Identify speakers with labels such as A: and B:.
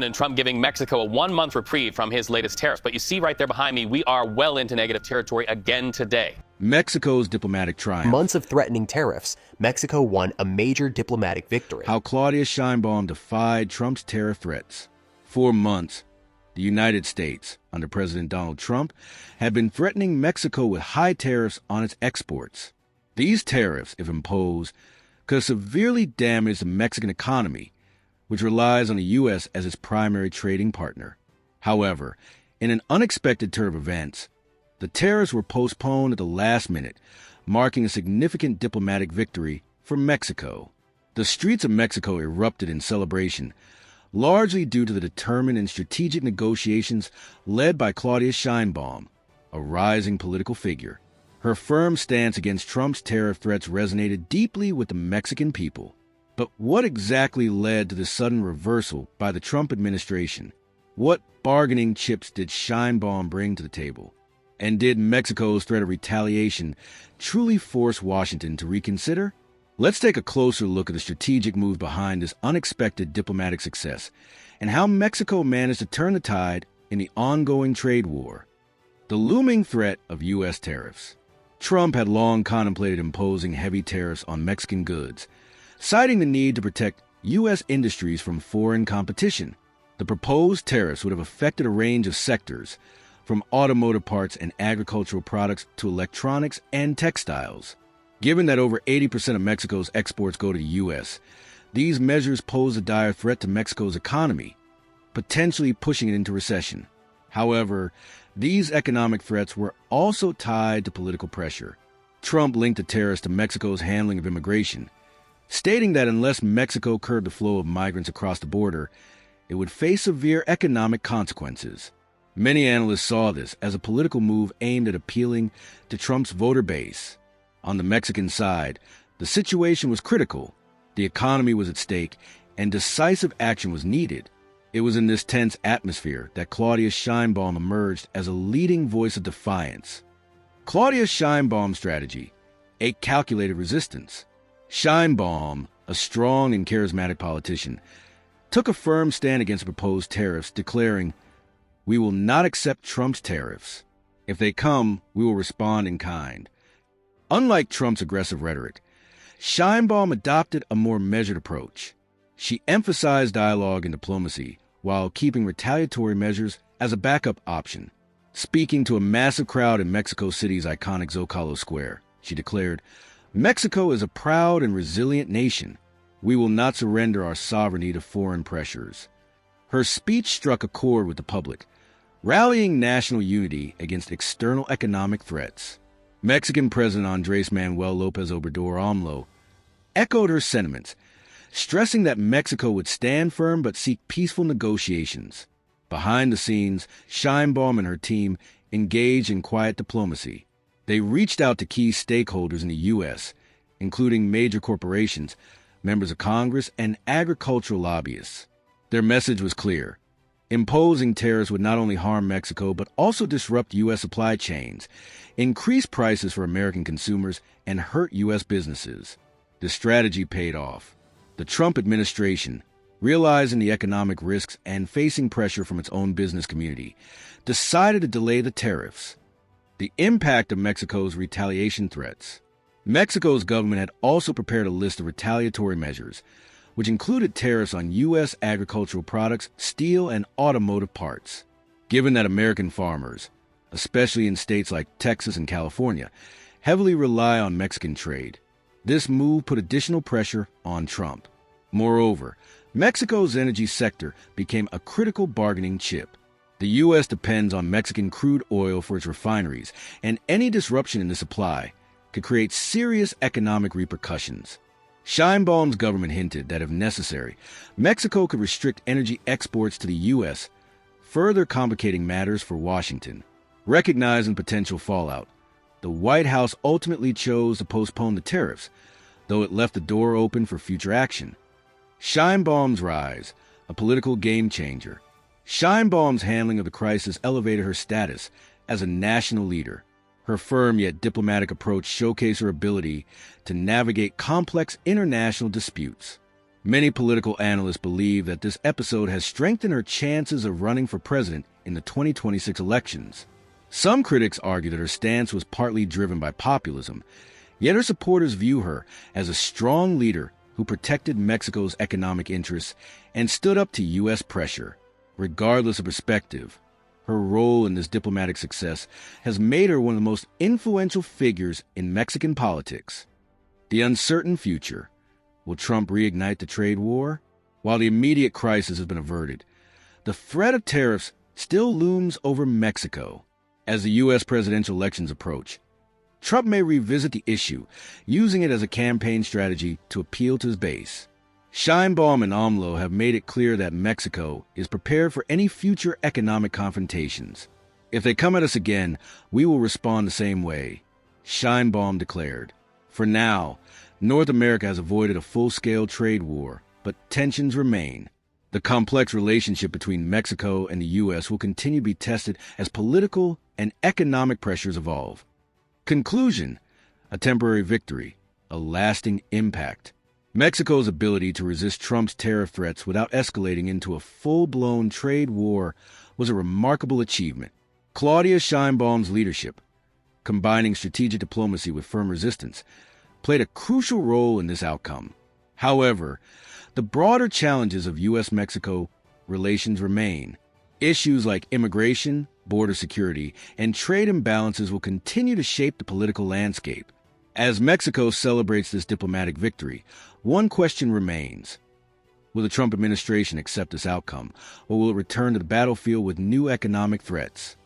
A: And Trump giving Mexico a 1-month reprieve from his latest tariffs. But you see right there behind me, we are well into negative territory again today.
B: Mexico's diplomatic triumph.
C: Months of threatening tariffs, Mexico won a major diplomatic victory.
B: How Claudia Sheinbaum defied Trump's tariff threats. For months, the United States, under President Donald Trump, had been threatening Mexico with high tariffs on its exports. These tariffs, if imposed, could severely damage the Mexican economy, which relies on the U.S. as its primary trading partner. However, in an unexpected turn of events, the tariffs were postponed at the last minute, marking a significant diplomatic victory for Mexico. The streets of Mexico erupted in celebration, largely due to the determined and strategic negotiations led by Claudia Sheinbaum, a rising political figure. Her firm stance against Trump's tariff threats resonated deeply with the Mexican people. But what exactly led to the sudden reversal by the Trump administration? What bargaining chips did Sheinbaum bring to the table? And did Mexico's threat of retaliation truly force Washington to reconsider? Let's take a closer look at the strategic move behind this unexpected diplomatic success and how Mexico managed to turn the tide in the ongoing trade war. The looming threat of U.S. tariffs. Trump had long contemplated imposing heavy tariffs on Mexican goods, citing the need to protect U.S. industries from foreign competition. The proposed tariffs would have affected a range of sectors, from automotive parts and agricultural products to electronics and textiles. Given that over 80% of Mexico's exports go to the U.S., these measures pose a dire threat to Mexico's economy, potentially pushing it into recession. However, these economic threats were also tied to political pressure. Trump linked the tariffs to Mexico's handling of immigration, stating that unless Mexico curbed the flow of migrants across the border, it would face severe economic consequences. Many analysts saw this as a political move aimed at appealing to Trump's voter base. On the Mexican side, the situation was critical. The economy was at stake, and decisive action was needed. It was in this tense atmosphere that Claudia Sheinbaum emerged as a leading voice of defiance. Claudia Sheinbaum's strategy, a calculated resistance. Sheinbaum, a strong and charismatic politician, took a firm stand against the proposed tariffs, declaring, "We will not accept Trump's tariffs. If they come, we will respond in kind." Unlike Trump's aggressive rhetoric, Sheinbaum adopted a more measured approach. She emphasized dialogue and diplomacy while keeping retaliatory measures as a backup option. Speaking to a massive crowd in Mexico City's iconic Zocalo Square, she declared, "Mexico is a proud and resilient nation. We will not surrender our sovereignty to foreign pressures." Her speech struck a chord with the public, rallying national unity against external economic threats. Mexican President Andrés Manuel López Obrador AMLO echoed her sentiments, stressing that Mexico would stand firm but seek peaceful negotiations. Behind the scenes, Sheinbaum and her team engaged in quiet diplomacy. They reached out to key stakeholders in the U.S., including major corporations, members of Congress, and agricultural lobbyists. Their message was clear. Imposing tariffs would not only harm Mexico, but also disrupt U.S. supply chains, increase prices for American consumers, and hurt U.S. businesses. The strategy paid off. The Trump administration, realizing the economic risks and facing pressure from its own business community, decided to delay the tariffs. The impact of Mexico's retaliation threats. Mexico's government had also prepared a list of retaliatory measures, which included tariffs on U.S. agricultural products, steel, and automotive parts. Given that American farmers, especially in states like Texas and California, heavily rely on Mexican trade, this move put additional pressure on Trump. Moreover, Mexico's energy sector became a critical bargaining chip. The U.S. depends on Mexican crude oil for its refineries, and any disruption in the supply could create serious economic repercussions. Sheinbaum's government hinted that if necessary, Mexico could restrict energy exports to the U.S., further complicating matters for Washington. Recognizing potential fallout, the White House ultimately chose to postpone the tariffs, though it left the door open for future action. Sheinbaum's rise, a political game-changer. Sheinbaum's handling of the crisis elevated her status as a national leader. Her firm yet diplomatic approach showcased her ability to navigate complex international disputes. Many political analysts believe that this episode has strengthened her chances of running for president in the 2026 elections. Some critics argue that her stance was partly driven by populism, yet her supporters view her as a strong leader who protected Mexico's economic interests and stood up to U.S. pressure. Regardless of perspective, her role in this diplomatic success has made her one of the most influential figures in Mexican politics. The uncertain future. Will Trump reignite the trade war? While the immediate crisis has been averted, the threat of tariffs still looms over Mexico. As the U.S. presidential elections approach, Trump may revisit the issue, using it as a campaign strategy to appeal to his base. Sheinbaum and AMLO have made it clear that Mexico is prepared for any future economic confrontations. If they come at us again, we will respond the same way, Sheinbaum declared. For now, North America has avoided a full-scale trade war, but tensions remain. The complex relationship between Mexico and the U.S. will continue to be tested as political and economic pressures evolve. Conclusion: a temporary victory, a lasting impact. Mexico's ability to resist Trump's tariff threats without escalating into a full-blown trade war was a remarkable achievement. Claudia Sheinbaum's leadership, combining strategic diplomacy with firm resistance, played a crucial role in this outcome. However, the broader challenges of U.S. Mexico relations remain. Issues like immigration, border security, and trade imbalances will continue to shape the political landscape. As Mexico celebrates this diplomatic victory, one question remains. Will the Trump administration accept this outcome, or will it return to the battlefield with new economic threats?